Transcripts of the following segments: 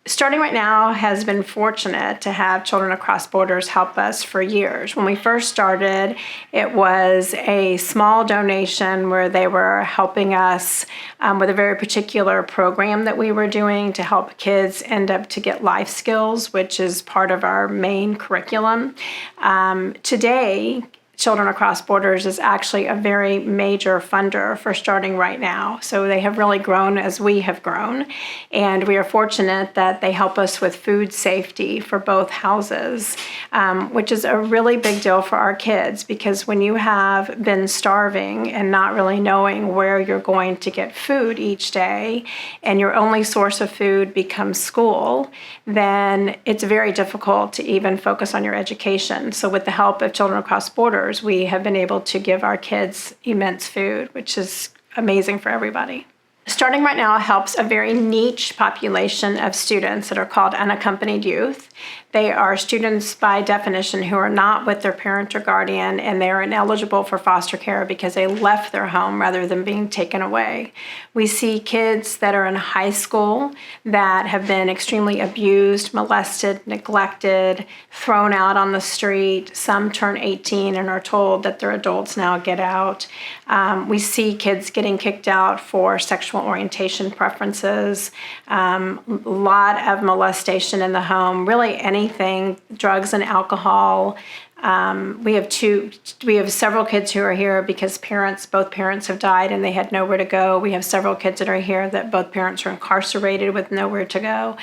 Starting Right Now has been fortunate to have Children Across Borders help us for years. When we first started, it was a small donation where they were helping us with a very particular program that we were doing to help kids end up to get life skills, which is part of our main curriculum. Today, Children Across Borders is actually a very major funder for Starting Right Now. So they have really grown as we have grown. And we are fortunate that they help us with food safety for both houses, which is a really big deal for our kids, because when you have been starving and not really knowing where you're going to get food each day, and your only source of food becomes school, then it's very difficult to even focus on your education. So with the help of Children Across Borders, we have been able to give our kids immense food, which is amazing for everybody. Starting Right Now helps a very niche population of students that are called unaccompanied youth. They are students by definition who are not with their parent or guardian, and they are ineligible for foster care because they left their home rather than being taken away. We see kids that are in high school that have been extremely abused, molested, neglected, thrown out on the street. Some turn 18 and are told that they're adults now, get out. We see kids getting kicked out for sexual orientation preferences, a lot of molestation in the home, really anything, drugs and alcohol. We have several kids who are here because both parents have died and they had nowhere to go. We have several kids that are here that both parents are incarcerated with nowhere to go.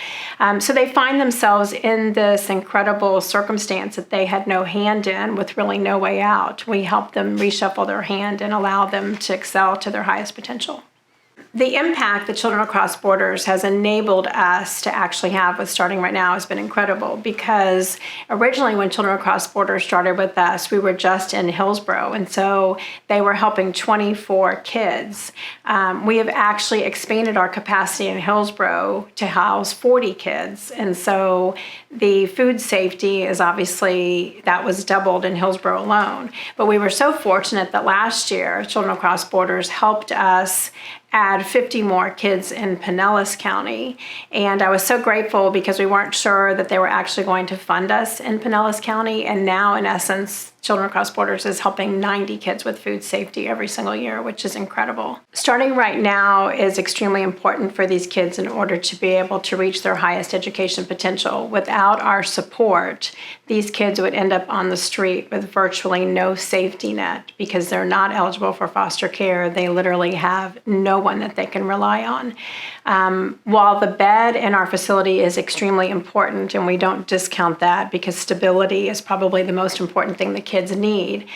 So they find themselves in this incredible circumstance that they had no hand in, with really no way out. We help them reshuffle their hand and allow them to excel to their highest potential. The impact that Children Across Borders has enabled us to actually have with Starting Right Now has been incredible, because originally when Children Across Borders started with us, we were just in Hillsborough, and so they were helping 24 kids. We have actually expanded our capacity in Hillsborough to house 40 kids, and so the food safety is obviously, that was doubled in Hillsborough alone. But we were so fortunate that last year, Children Across Borders helped us add 50 more kids in Pinellas County. And I was so grateful because we weren't sure that they were actually going to fund us in Pinellas County. And now, in essence, Children Across Borders is helping 90 kids with food safety every single year, which is incredible. Starting Right Now is extremely important for these kids in order to be able to reach their highest education potential. Without our support, these kids would end up on the street with virtually no safety net because they're not eligible for foster care. They literally have no one that they can rely on. While the bed in our facility is extremely important, and we don't discount that because stability is probably the most important thing the kids need,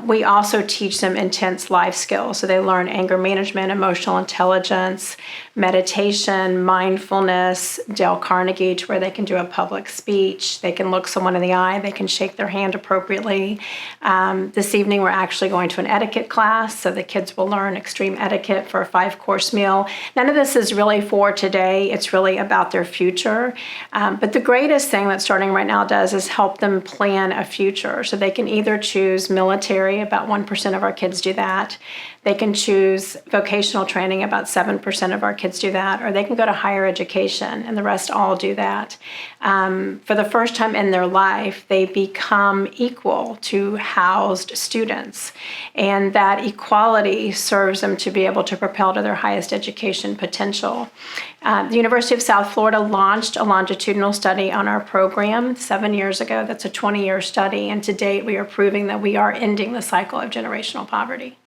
we also teach them intense life skills. So they learn anger management, emotional intelligence, meditation, mindfulness, Dale Carnegie, to where they can do a public speech, they can look someone in the eye, they can shake their hand appropriately. This evening we're actually going to an etiquette class, so the kids will learn extreme etiquette for a 5-course meal. None of this is really for today, it's really about their future. But the greatest thing that Starting Right Now does is help them plan a future. So they can either choose military, about 1% of our kids do that. They can choose vocational training, about 7% of our kids do that, or they can go to higher education, and the rest all do that. For the first time in their life, they become equal to housed students, and that equality serves them to be able to propel to their highest education potential. The University of South Florida launched a longitudinal study on our program 7 years ago. That's a 20-year study, and to date, we are proving that we are ending the cycle of generational poverty.